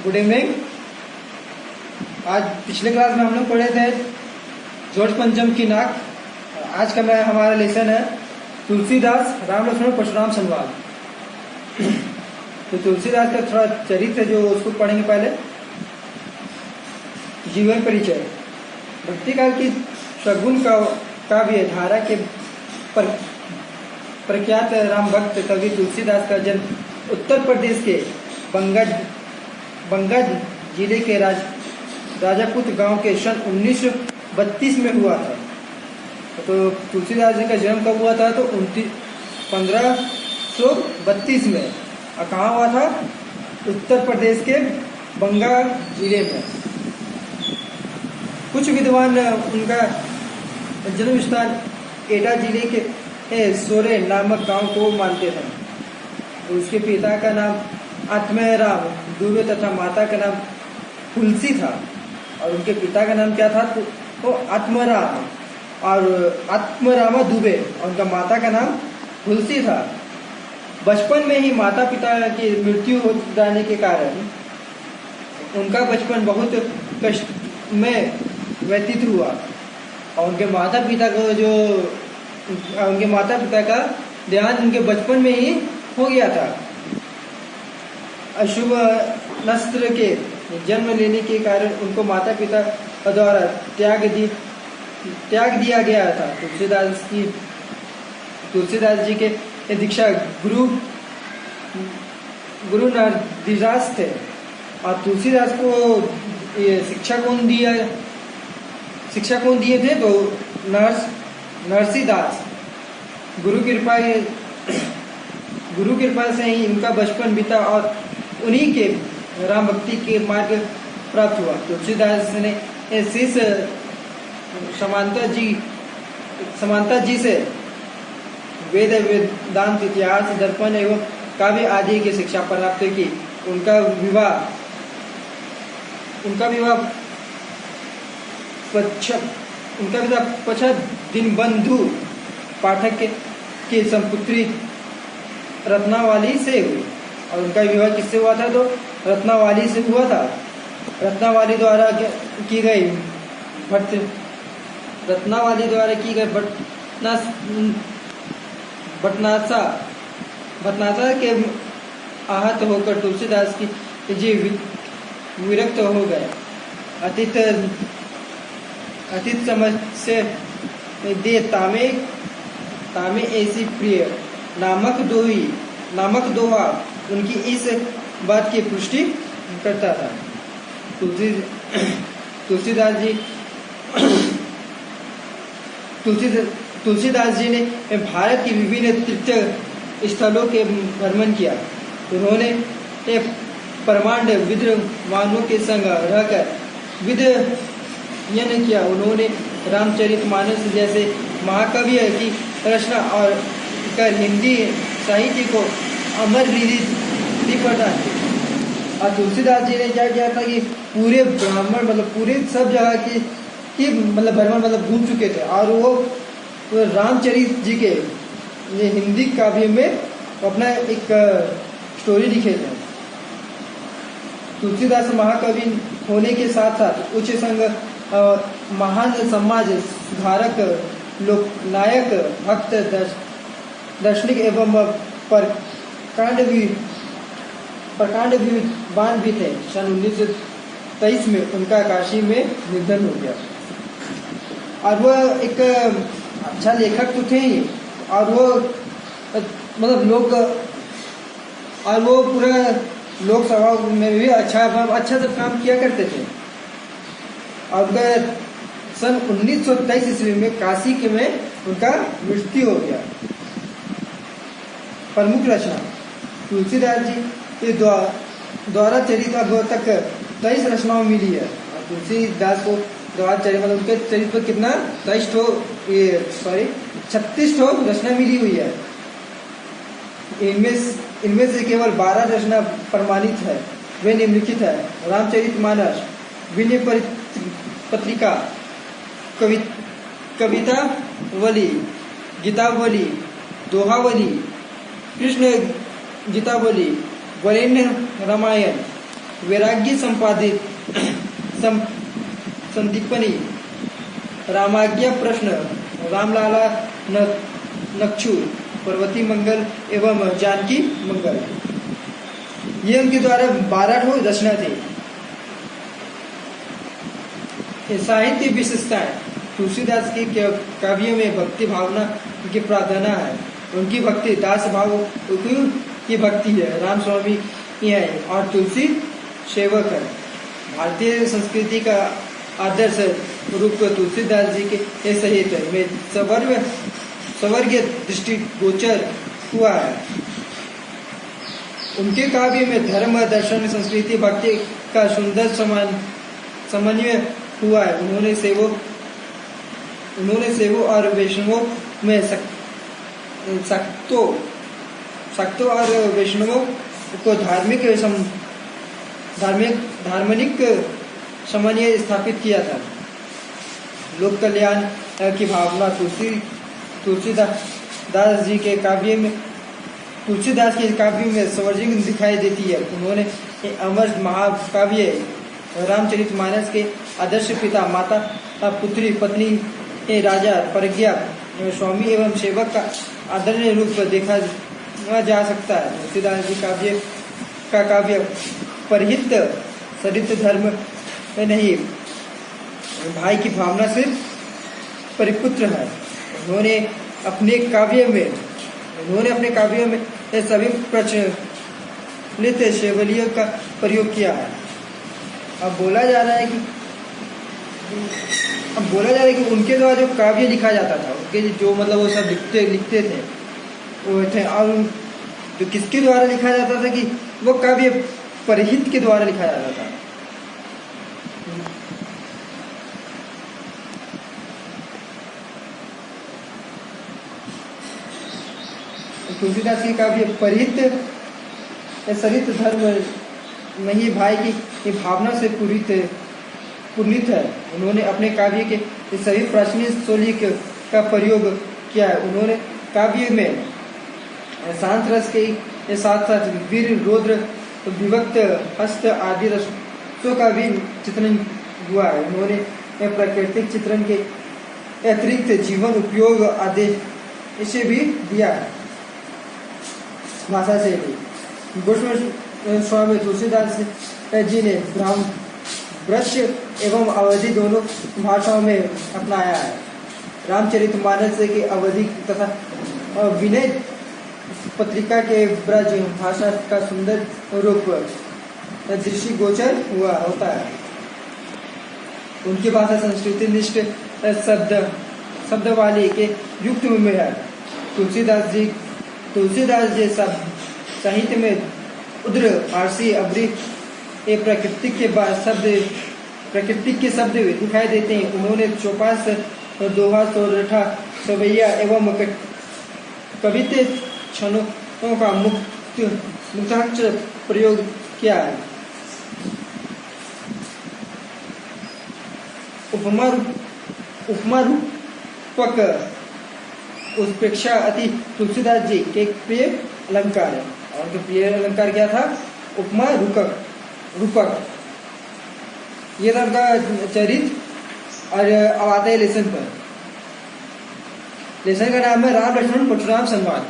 Good evening. आज पिछले class में हम लोग पढ़े थे जोड़ पंचम की नाक। आज का हमारा लेसन है तुलसीदास राम लक्ष्मण परशुराम संवाद। तो तुलसीदास का थोड़ा चरित्र जो उसको पढ़ेंगे। पहले जीवन परिचय। भक्ति काल की सगुन काव्य धारा के प्रख्यात राम भक्त कवि तुलसीदास का जन्म उत्तर प्रदेश के बंगज जिले के राजापुत गांव के सन 1932 में हुआ था। तो तुलसीदास जी का जन्म कब हुआ था? तो 1532 में। और कहाँ हुआ था? उत्तर प्रदेश के बंगा जिले में। कुछ विद्वान उनका जन्म स्थान एटा जिले के सोरे नामक गांव को मानते थे। उसके पिता का नाम आत्माराम दुबे तथा माता का नाम तुलसी था। और उनके पिता का नाम क्या था? तो आत्माराम और आत्मारामा दुबे, और उनका माता का नाम तुलसी था। बचपन में ही माता पिता की मृत्यु हो जाने के कारण उनका बचपन बहुत कष्ट में व्यतीत हुआ। और उनके माता पिता का ध्यान उनके बचपन में ही हो गया था। अशुभ नस्त्र के जन्म लेने के कारण उनको माता पिता द्वारा त्याग दिया गया था। तुलसीदास जी के दीक्षा गुरु नरदिदास थे। और तुलसीदास को ये शिक्षा कौन दिए थे? तो नरसिदास। गुरु कृपा से ही इनका बचपन बीता और उन्हीं के राम भक्ति के मार्ग प्राप्त हुआ। तुलसीदास ने शिष्य समांता जी से वेदांत इतिहास दर्पण एवं काव्य आदि की शिक्षा प्राप्त की। उनका विवाह पश्चात दीनबंधु पाठक की संपुत्री रत्नावली से हुई। और उनका विवाह किससे हुआ था? तो रत्नावली से हुआ था। रत्नावली द्वारा की गई भटनासा के आहत होकर तुलसीदास की जीव विरक्त हो गए। अतीत समझ से दे तामे ऐसी प्रिय नामक दोहा उनकी इस बात की पुष्टि करता था। तुलसीदास जी ने भारत की विभिन्न तीर्थ स्थलों के भ्रमण किया। उन्होंने परमांड विद्वानों के संग रहकर विद्ययन किया। उन्होंने रामचरितमानस जैसे महाकाव्य की रचना और कर हिंदी साहित्य को अमर रीति प्रदान की। और तुलसीदास जी ने क्या किया था कि पूरे ब्राह्मण पूरे सब जगह की भ्रमण घूम चुके थे। और वो रामचरित जी के ये हिंदी काव्य में अपना एक स्टोरी लिखे थे। तुलसीदास महाकवि होने के साथ साथ उच्च संघ महान समाज सुधारक लोकनायक भक्त दार्शनिक एवं प्रकांड विद्वान भी थे। सन 1923 में उनका काशी में निधन हो गया। और वह एक अच्छा लेखक तो थे ही। और वो पूरा लोकसभा में भी अच्छा सब काम किया करते थे। और सन 1923 ईस्वी में काशी के में उनका मृत्यु हो गया। प्रमुख रचना तुलसीदास जी के द्वारा चरित अब तक 23 रचनाओं मिली है। तुलसीदास को द्वारा चरित उनके चरित्र पर कितना 36 रचना मिली हुई है। इनमें से केवल 12 रचना प्रमाणित है, वे निम्नलिखित है: रामचरितमानस, विनय पत्रिका, कवितावली, गीतावली, दोहावली, कृष्ण गीतावली, वरेण्य रामायण, वैराग्य संपादित संदीपनी, रामाज्ञा प्रश्न, रामलाला नक्षु, पर्वती मंगल एवं जानकी मंगल, ये उनके द्वारा 12 रचना थी। साहित्य विशेषताएं, तुलसीदास के काव्यों में भक्ति भावना की प्रार्थना है। उनकी भक्ति दास भाव की भक्ति है। राम स्वामी है और तुलसी सेवक है। भारतीय संस्कृति का आदर्श रूप तुलसीदास जी के सहित में सवर्गीय दृष्टिगोचर हुआ है। उनके काव्य में धर्म, दर्शन, संस्कृति, भक्ति का सुंदर समन्वय हुआ है। उन्होंने सेवों और वैष्णवों में शक्तों और वैष्णवों को धार्मिक समन्वय स्थापित किया था। लोक कल्याण की भावना तुलसीदास के काव्य में सर्वाधिक दिखाई देती है। उन्होंने अमर महाकाव्य रामचरितमानस के आदर्श पिता, माता, पुत्री, पत्नी, राजा, प्रज्ञा, स्वामी एवं सेवक का आदरणीय रूप देखा जा सकता है। तुलसीदास जी काव्य परहित सरित धर्म नहीं, भाई की भावना से परिपुत्र है। उन्होंने अपने काव्य में सभी प्रचलित शैलियों का प्रयोग किया है। अब बोला जा रहा है कि उनके द्वारा जो काव्य लिखा जाता था, उनके जो मतलब वो सब लिखते थे वो थे, और जो किसके द्वारा लिखा जाता था कि वो काव्य परहित के द्वारा लिखा जाता था। तुलसीदास की काव्य परिहित सरित धर्म नहीं, भाई की भावना से पुनीत है। उन्होंने अपने काव्य के सभी प्राचीन शैली का प्रयोग किया है। उन्होंने काव्य में शांत रस के साथ साथ वीर, रौद्र, विभक्त, हस्त आदि रसों का भी चित्रण हुआ है। उन्होंने प्राकृतिक चित्रण के अतिरिक्त जीवन उपयोग आदि इसे भी दिया है। भाषा से भी गोस्वामी स्वामी तुलसीदास जी ने ब्रज एवं अवधि दोनों भाषाओं में अपनाया है। रामचरितमानस के अवधि तथा विनय पत्रिका के ब्रज भाषा का सुंदर रूप दृष्टिगोचर होता है। उनकी भाषा संस्कृति निष्ठ शब्द वाली के युक्त में है। तुलसीदास जी साहित्य में उद्र, फारसी, अब्री प्राकृतिक के शब्द दिखाई देते हैं। उन्होंने चौपास, दोहा, सोरठा, सवैया एवं कवित्व क्षणों का मुक्ताक्षर प्रयोग किया है। उपमा रूपक उत्प्रेक्षा अति तुलसीदास जी के प्रिय अलंकार है। और उनके प्रिय अलंकार क्या था? उपमा रूपक। ये था उनका चरित्र। और अब आते हैं लेसन पर। लेसन का नाम है राम लक्ष्मण परशुराम संवाद।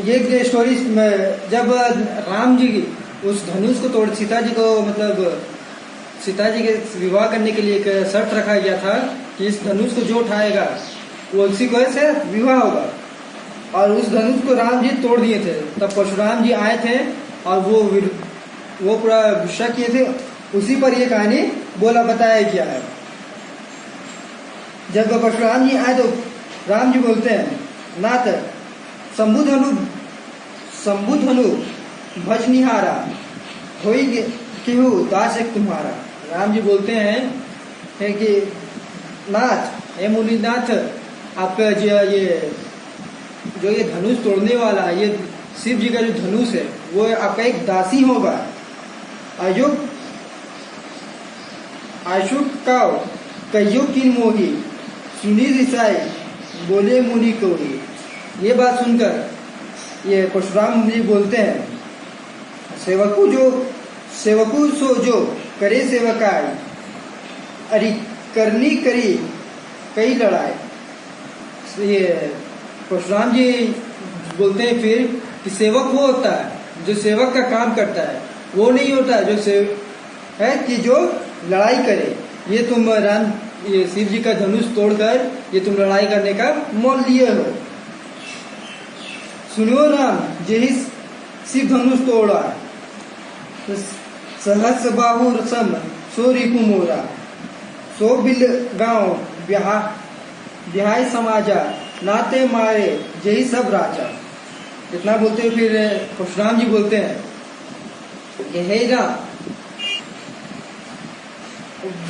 ये स्टोरी में जब राम जी उस धनुष को तोड़ सीता जी के विवाह करने के लिए एक शर्त रखा गया था कि इस धनुष को जो उठाएगा वो उसी को से विवाह होगा। और उस धनुष को राम जी तोड़ दिए थे। तब परशुराम जी आए थे और वो पूरा गुस्सा किए थे। उसी पर ये कहानी बताया गया है। जब परशुराम जी आए तो राम जी बोलते हैं, नाथ शंभु धनु भजनिहारा होई केहू दास एक तुम्हारा। राम जी बोलते हैं कि नाथ, हे मुनिनाथ, आपका जो ये धनुष तोड़ने वाला है, ये शिव जी का जो धनुष है वो आपका एक दासी होगा। आशुक का कयो किन मोही सुनी रिसाई बोले मुनि को ही। ये बात सुनकर ये परशुराम जी बोलते हैं, सेवकू सो जो करे सेवकाई, अरे करनी करी कई लड़ाई। ये परशुराम जी बोलते हैं फिर कि सेवक वो होता है जो सेवक का काम करता है, वो नहीं होता जो है कि जो लड़ाई करे। ये तुम ये शिव जी का धनुष तोड़कर ये तुम लड़ाई करने का मोल लिए हो। सुनियो राम जेहि शिव धनुष तोड़ा, सहस बाहु सम सो रिपु मोरा, सो बिल गांव बिहाय समाजा, नाते मारे जही सब राजा। इतना बोलते हैं फिर परशुराम जी बोलते हैं कि हे राम,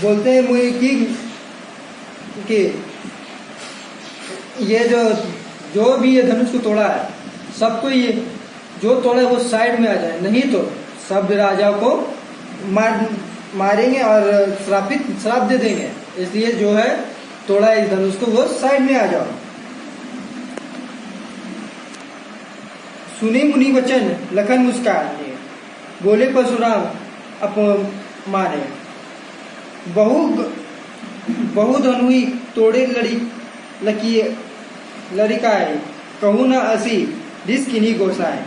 बोलते हैं मुझे कि ये जो भी ये धनुष को तोड़ा है, सबको ये जो तोड़ा है वो साइड में आ जाए, नहीं तो सब राजा को मारेंगे और श्राप दे देंगे। इसलिए जो है तोड़ा इस धनुष को वो साइड में आ जाओ। सुनी मुनि वचन लखन मुस्काने, बोले परशुराम अपमाने, बहु धनुई तोड़े लड़िकाए, कहूँ न असी रिस किन्हीं गोसाए।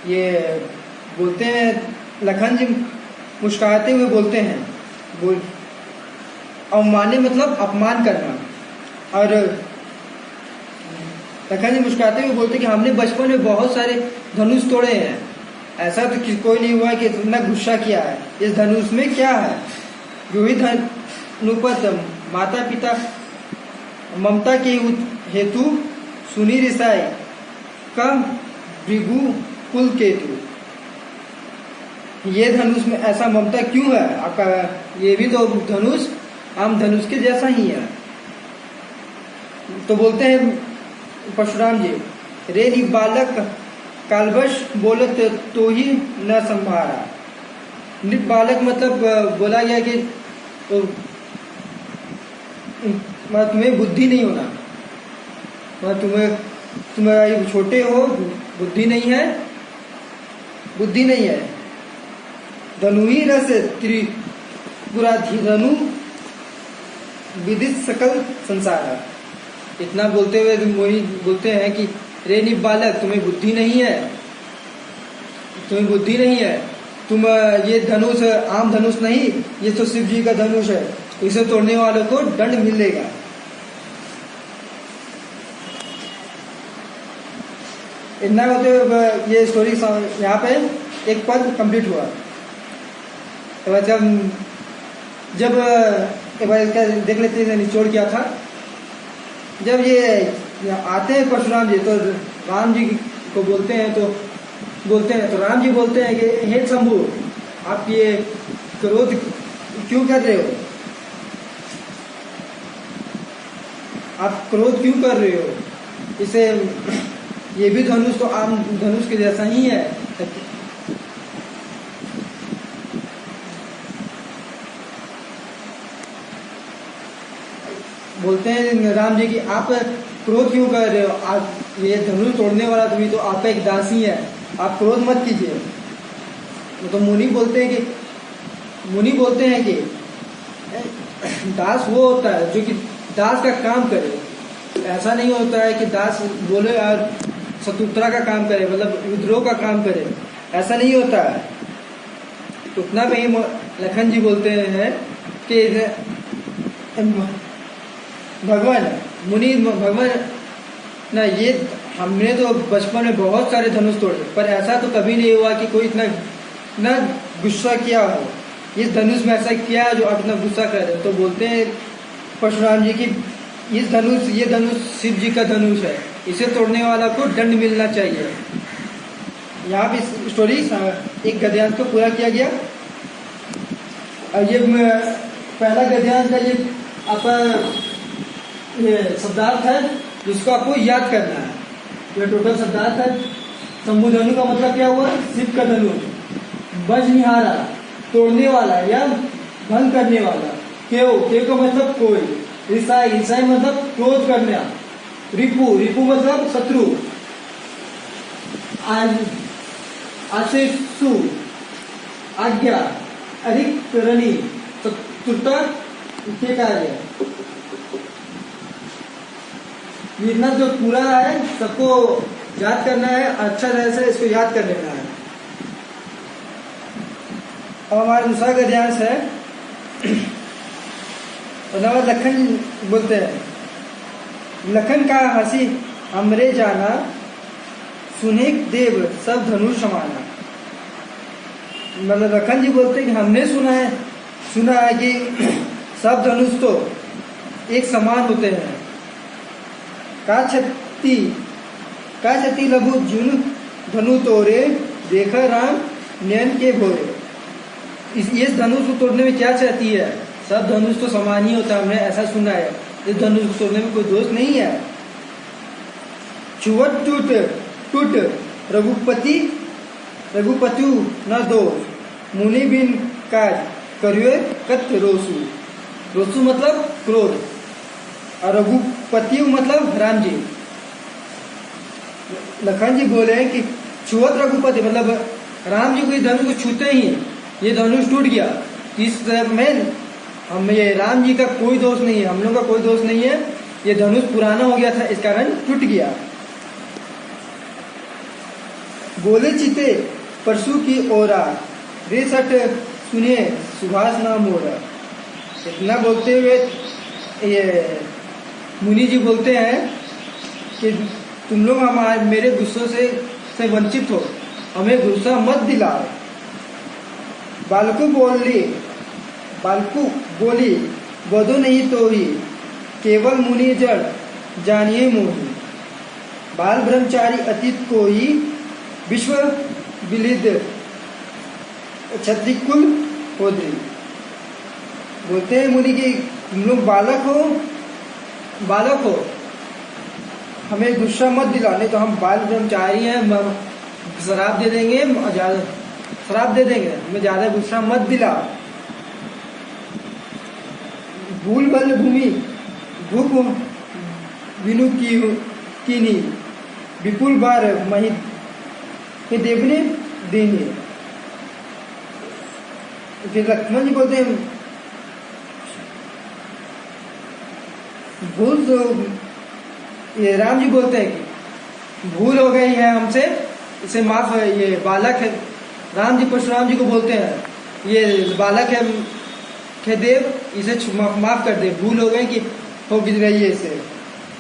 ये बोलते हैं लखन जी मुस्कुराते हुए बोलते हैं, अवमाने मतलब अपमान करना। और लखन जी मुस्कुराते हुए बोलते हैं कि हमने बचपन में बहुत सारे धनुष तोड़े हैं, ऐसा तो कोई नहीं हुआ कि इतना गुस्सा किया है। इस धनुष में क्या है? जो ही धनुपत माता पिता ममता के हेतु सुनी रिसाई कम भृगु कुल केतु। ये धनुष में ऐसा ममता क्यों है आपका? ये भी तो धनुष आम धनुष के जैसा ही है। तो बोलते हैं परशुराम जी, रे नि बालक कालवश बोलत तो ही न संभारा। नृप बालक मतलब बोला गया कि तो तुम्हें बुद्धि नहीं होना, तुम्हें छोटे हो, बुद्धि नहीं है। धनु ही रस त्रिपुराधनु विदित सकल संसार। इतना बोलते हुए मोही बोलते हैं कि रे नि बालक, तुम्हें बुद्धि नहीं है, तुम ये धनुष आम धनुष नहीं, ये तो शिव जी का धनुष है, इसे तोड़ने वालों को दंड मिलेगा। इतना होते हुए ये स्टोरी यहाँ पे एक पद कंप्लीट हुआ। तो जब एक बार इसका देख लेते हैं निचोड़ क्या था। जब ये आते हैं परशुराम जी तो राम जी को बोलते हैं तो राम जी बोलते हैं कि हे शंभु, आप ये क्रोध क्यों कर रहे हो? आप क्रोध क्यों कर रहे हो? इसे ये भी धनुष तो आम धनुष के जैसा ही है। बोलते हैं राम जी की आप क्रोध क्यों कर रहे हो? आप ये धनुष तोड़ने वाला भी तो आपका एक दास ही है, आप क्रोध मत कीजिए। तो मुनि बोलते हैं कि दास वो होता है जो कि दास का काम करे। ऐसा नहीं होता है कि दास बोले और शत्रुत्रा का काम करे, मतलब विद्रोह का काम करे, ऐसा नहीं होता है। उतना में ही लखन जी बोलते हैं कि भगवान ना, ये हमने तो बचपन में बहुत सारे धनुष तोड़े, पर ऐसा तो कभी नहीं हुआ कि कोई इतना गुस्सा किया हो। इस धनुष में ऐसा किया है जो आप इतना गुस्सा कर रहे हो। तो बोलते हैं परशुराम जी की ये धनुष शिव जी का धनुष है, इसे तोड़ने वाला को दंड मिलना चाहिए। यहाँ पे स्टोरी एक गद्यांश को पूरा किया गया। ये पहला गद्यांश का ये आपका शब्दार्थ है जिसको आपको याद करना है। ये टोटल शब्दार्थ है। शंभु धनु का मतलब क्या हुआ? शिव का धनुष। बजनिहारा, तोड़ने वाला या भंग करने वाला। केव का मतलब कोई। ईसाई मतलब क्रोध करना। रिपु, रिपु मतलब शत्रु। आशेषु आज्ञा, अधिकरणी, चतुर्था के कार्य। ये इतना जो पूरा है सबको याद करना है, अच्छा तरह से इसको याद कर लेना है। अब हमारा दूसरा गद्यांश है, लखन बोलते हैं, लखन का हंसी हमरे जाना, सुने देव सब धनुष समाना। मतलब लखन जी बोलते हैं कि हमने सुना है कि सब धनुष तो एक समान होते हैं। का छती लघु जुन धनु तोड़े, देखा राम नयन के भोरे। इस धनुष को तोड़ने में क्या चाहती है? सब धनुष तो समान ही होता है, हमने ऐसा सुना है। इस धनुष को तोड़ने में कोई दोष नहीं है। छुवट टूट रघुपति न दोष, मुनि बिन काज करिए कत रोसु। रोसु मतलब क्रोध, और रघुपति मतलब राम जी। लखन जी बोले हैं कि छुवत रघुपति मतलब राम जी को इस धनुष को छूते ही ये धनुष टूट गया। इस में हम ये राम जी का कोई दोष नहीं है, हम लोग का कोई दोष नहीं है। ये धनुष पुराना हो गया था, इस कारण टूट गया। बोले चिते परशु की ओरा, रे सट सुनिए सुभाष नाम मोरा। इतना बोलते हुए ये मुनि जी बोलते हैं कि तुम लोग हमारे मेरे गुस्सों से वंचित हो, हमें गुस्सा मत दिलाओ। बालकु बोली बधो नहीं तो ही, केवल मुनि जड़ जानिए मोही। बाल ब्रह्मचारी अतीत को ही, विश्व विलिद छत्रिकुल होद्री। बोलते हैं मुनि कि तुम लोग बालक हो, हमें गुस्सा मत दिलाने, तो हम बाल ब्रह्मचारी हैं, शराब दे देंगे, हमें ज्यादा गुस्सा मत दिला। भूल बल भूमि भूप विनु कीनी, विपुल बार मही देवने देने। फिर लक्ष्मण जी बोलते हैं भूल, तो ये राम जी बोलते हैं कि भूल हो गई है हमसे, इसे माफ है। ये बालक है, राम जी परशुराम जी को बोलते हैं ये बालक है देव, इसे माफ कर दे। भूल हो गई कि हो गिर रही है,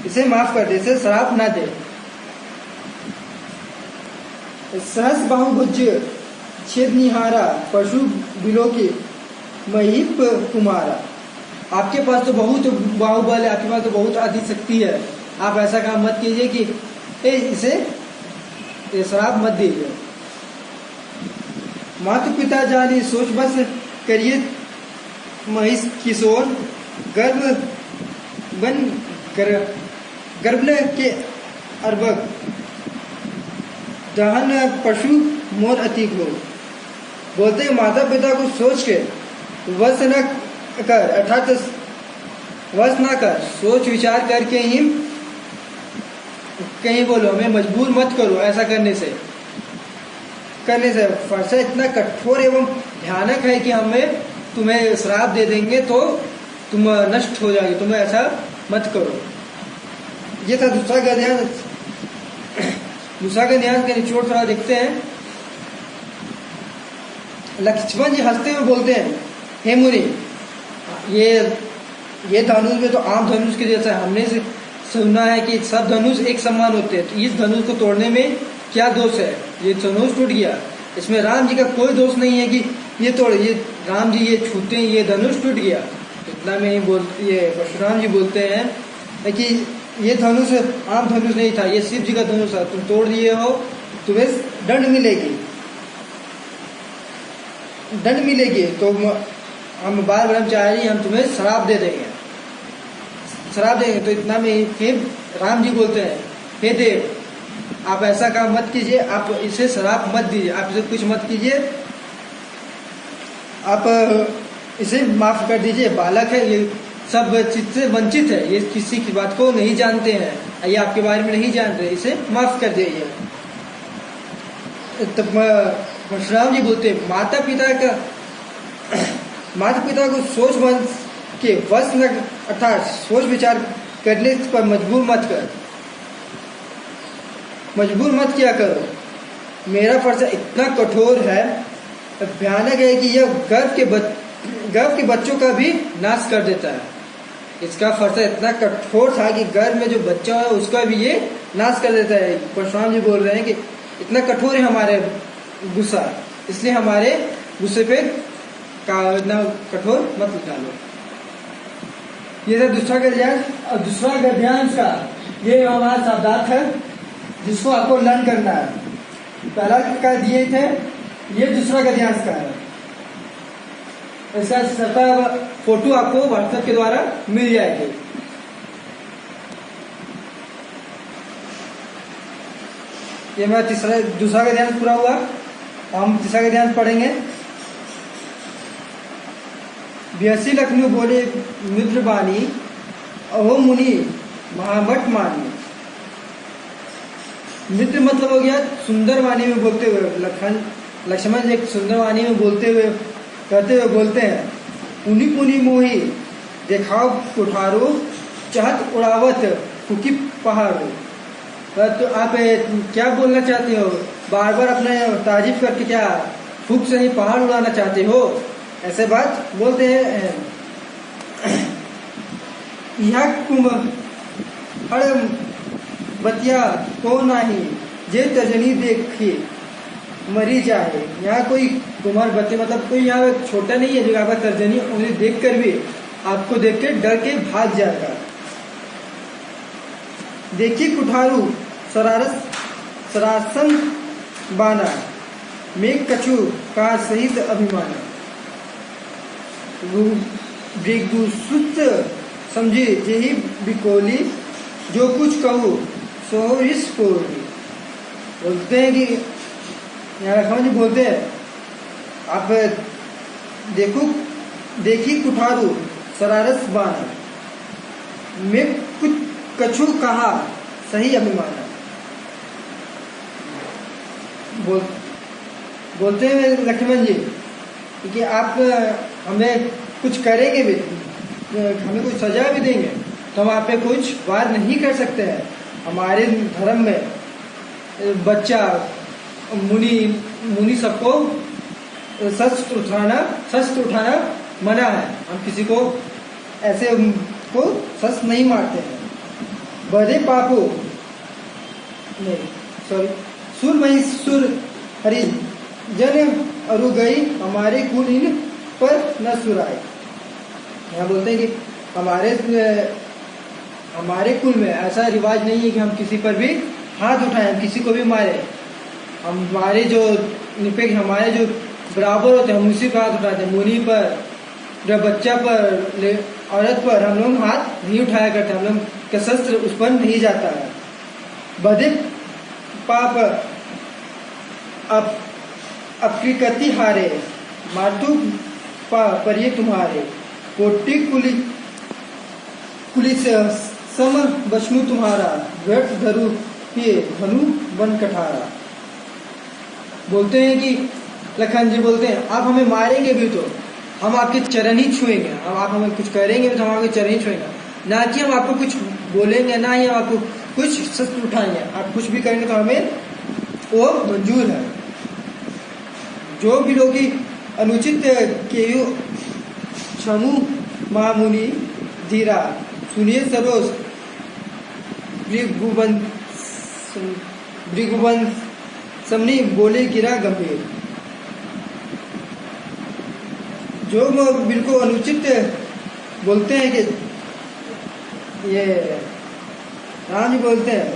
इसे माफ कर दे, इसे श्राप ना दे। सहस बाहुभुज छेद निहारा, पशु बिलोकी महीप कुमारा। आपके पास तो बहुत बाहुबल है, आपके पास तो बहुत अधिक शक्ति है, आप ऐसा काम मत कीजिए कि इसे श्राप मत दीजिए। माता पिता जानी सोच बस करिए, महिष किशोर गर्भ के अर्भक, दहन पशु मोर अतिक हो। बोलते हैं माता पिता को सोच के वश न कर, अर्थात वश ना कर, सोच विचार करके ही कहीं बोलो, हमें मजबूर मत करो ऐसा करने से। फरसा इतना कठोर एवं भयानक है कि हमें तुम्हें श्राप दे देंगे तो तुम नष्ट हो जाओगे, तुम्हें ऐसा मत करो। ये था दूसरा गद्यांश का निचोड़ थोड़ा देखते हैं। लक्ष्मण जी हंसते हुए बोलते हैं, हे मुनि, ये धनुष में तो आम धनुष के जैसा है, हमने सुना है कि सब धनुष एक समान होते हैं, तो इस धनुष को तोड़ने में क्या दोष है? ये धनुष टूट गया, इसमें राम जी का कोई दोष नहीं है कि ये राम जी ये छूते हैं, ये धनुष टूट गया। इतना में ये परशुराम जी बोलते हैं कि ये धनुष आम धनुष नहीं था, ये शिव जी का धनुष था, तुम तोड़ दिए हो, तुम्हें दंड मिलेगी। तो हम बाल ब्रह्मचारी, हम तुम्हें श्राप दे देंगे। तो इतना में फिर राम जी बोलते हैं, हे देव, आप ऐसा काम मत कीजिए, आप इसे श्राप मत दीजिए, आप इसे कुछ मत कीजिए, आप इसे माफ कर दीजिए। बालक है, ये सब चीज से वंचित है, ये किसी की बात को नहीं जानते हैं, ये आपके बारे में नहीं जान रहे, इसे माफ कर दीजिए। तब परशुराम जी बोलते माता पिता को सोच मन के वश न, अर्थात सोच विचार करने पर मजबूर मत किया करो। मेरा फर्ज इतना कठोर है, भयानक है कि यह गर्भ के बच्चों का भी नाश कर देता है। इसका फर्ज इतना कठोर था कि गर्भ में जो बच्चा है उसका भी ये नाश कर देता है। परशुराम जी बोल रहे हैं कि इतना कठोर है हमारे गुस्सा, इसलिए हमारे गुस्से पे इतना कठोर मत निकालो। ये था दूसरा गद्यांश। और दूसरा गद्यांश का ये हमारा शब्दार्थ है जिसको आपको लर्न करना है। पहला का दिए थे, ये दूसरा गद्यांश का है। इसका फोटो आपको व्हाट्सएप के द्वारा मिल जाएगी। ये मेरा दूसरा गद्यांश पूरा हुआ। हम तीसरा गद्यांश पढ़ेंगे। ब्यसी लखनऊ बोले मित्रबानी, अहो मुनि महामठ मानी। मित्र मतलब हो गया सुंदर वाणी में बोलते हुए। लक्ष्मण जी एक सुंदर वाणी में कहते हुए बोलते हैं, पुनि पुनि मोही देखाओ कुठारो, चाहत उड़ावत फूकी पहाड़ो। तो आप क्या बोलना चाहते हो? बार बार अपने तारीफ करके क्या फूक से ही पहाड़ उड़ाना चाहते हो? ऐसे बात बोलते हैं। यह कुंभ अरे बतिया को नाही, जे तजनी देखी मरी जाए। यहाँ कोई कुमार बच्चे मतलब कोई यहाँ छोटा नहीं है जो आपका तर्जनी उन्हें देख कर भी आपको देख के डर के भाग जाएगा। देखिए कुठारू सरासन बाना, मेघ कछु का सहित अभिमाना। मृगुसुत समझी जेही बिकोली, जो कुछ कहूँ सो इस कोली। बोलते हैं कि यहाँ लक्ष्मण जी बोलते हैं, आप देखी कुठारू सरारस बाना, मैं कुछ कछु कहा सही अभिमाना। बोलते हैं लक्ष्मण जी कि आप हमें कुछ करेंगे भी, हमें कुछ सजा भी देंगे तो हम आप पे कुछ वार नहीं कर सकते हैं। हमारे धर्म में बच्चा मुनि सबको शस्त्र उठाना मना है। हम किसी को ऐसे को शस्त्र नहीं मारते हैं। बड़े पापो नहीं सुर महिषुर हरि जन अरु गई, हमारे कुल इन पर न सुराए। यहाँ बोलते हैं कि हमारे कुल में ऐसा रिवाज नहीं है कि हम किसी पर भी हाथ उठाएं, किसी को भी मारे। हमारे जो निपेक्ष हमारे जो बराबर होते हैं हम उसी पर हाथ उठाते हैं। मुनि पर, जब बच्चा पर, औरत पर हम लोग हाथ नहीं उठाया करते। हम लोग का शस्त्र उस पर नहीं जाता है। बधे पाप अप्रिकति हारे, मातु परिये तुम्हारे। कोटि कुली सम बचनु तुम्हारा, व्यर्थ धरु ये धनु बन कठारा। बोलते हैं कि लखन जी बोलते हैं आप हमें मारेंगे भी तो हम आपके चरण ही छुएंगे। हम आप हमें कुछ करेंगे भी तो हम आपके चरण ही छुएंगे, ना कि हम आपको कुछ बोलेंगे, ना ही हम आपको कुछ शस्त्र उठाएंगे। आप कुछ भी करेंगे तो हमें वो मंजूर है। जो भी लोग अनुचित केयु क्षमु महामुनि धीरा, सुनिए सरोज भृगुवंश समनी बोले गिरा गंभीर। जो बिल्कुल अनुचित बोलते हैं कि ये राम जी बोलते हैं,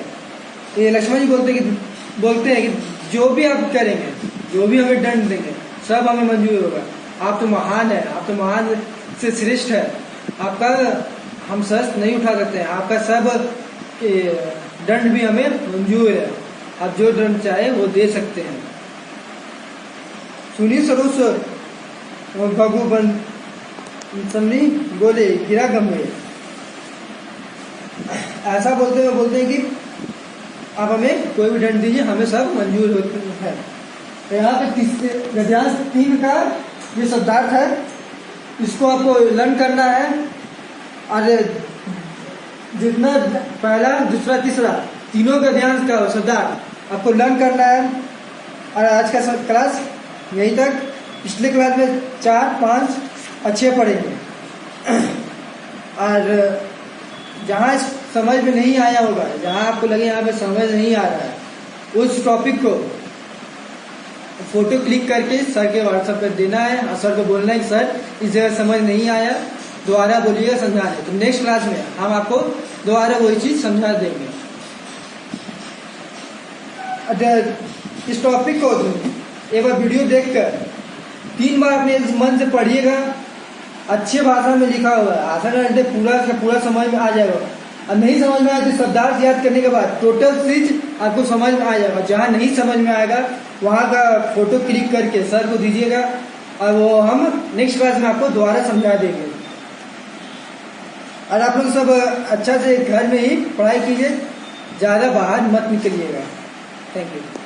ये लक्ष्मण जी बोलते हैं कि जो भी आप करेंगे, जो भी हमें दंड देंगे सब हमें मंजूर होगा। आप तो महान है, आप तो महान से श्रेष्ठ है। आपका हम शस्त्र नहीं उठा सकते हैं। आपका सब दंड भी हमें मंजूर है। आप जो दंड चाहे वो दे सकते हैं। सुनी सरोस भगुबन समझी बोले गिरा गंभीर। ऐसा बोलते हैं कि आप हमें कोई भी दंड दीजिए, हमें सब मंजूर होते हैं। तो यहाँ पे गद्यांश 3 का ये शब्दार्थ है, इसको आपको लर्न करना है। और जितना पहला दूसरा तीसरा तीनों गद्यांश का शब्दार्थ आपको लर्न करना है। और आज का क्लास यहीं तक। पिछले क्लास में 4, 5 अच्छे पढ़ेंगे। और जहाँ समझ में नहीं आया होगा, जहाँ आपको लगे यहाँ पे समझ नहीं आ रहा है, उस टॉपिक को फोटो क्लिक करके सर के व्हाट्सएप पर देना है और सर को बोलना है कि सर इस जगह समझ नहीं आया, दोबारा बोलिएगा समझाने। तो नेक्स्ट क्लास में हम आपको दोबारा वही चीज समझा देंगे। इस टॉपिक को एक बार वीडियो देखकर 3 बार अपने मन से पढ़िएगा। अच्छे भाषा में लिखा हुआ है, आसान घंटे पूरा समझ में आ जाएगा। और नहीं समझ में आया तो शब्दार्थ याद करने के बाद टोटल चीज आपको समझ में आ जाएगा। जहाँ नहीं समझ में आएगा वहाँ का फोटो क्लिक करके सर को दीजिएगा और वो हम नेक्स्ट क्लास में आपको दोबारा समझा देंगे। और आप लोग सब अच्छा से घर में ही पढ़ाई कीजिए, ज़्यादा बाहर मत निकलिएगा। Thank you.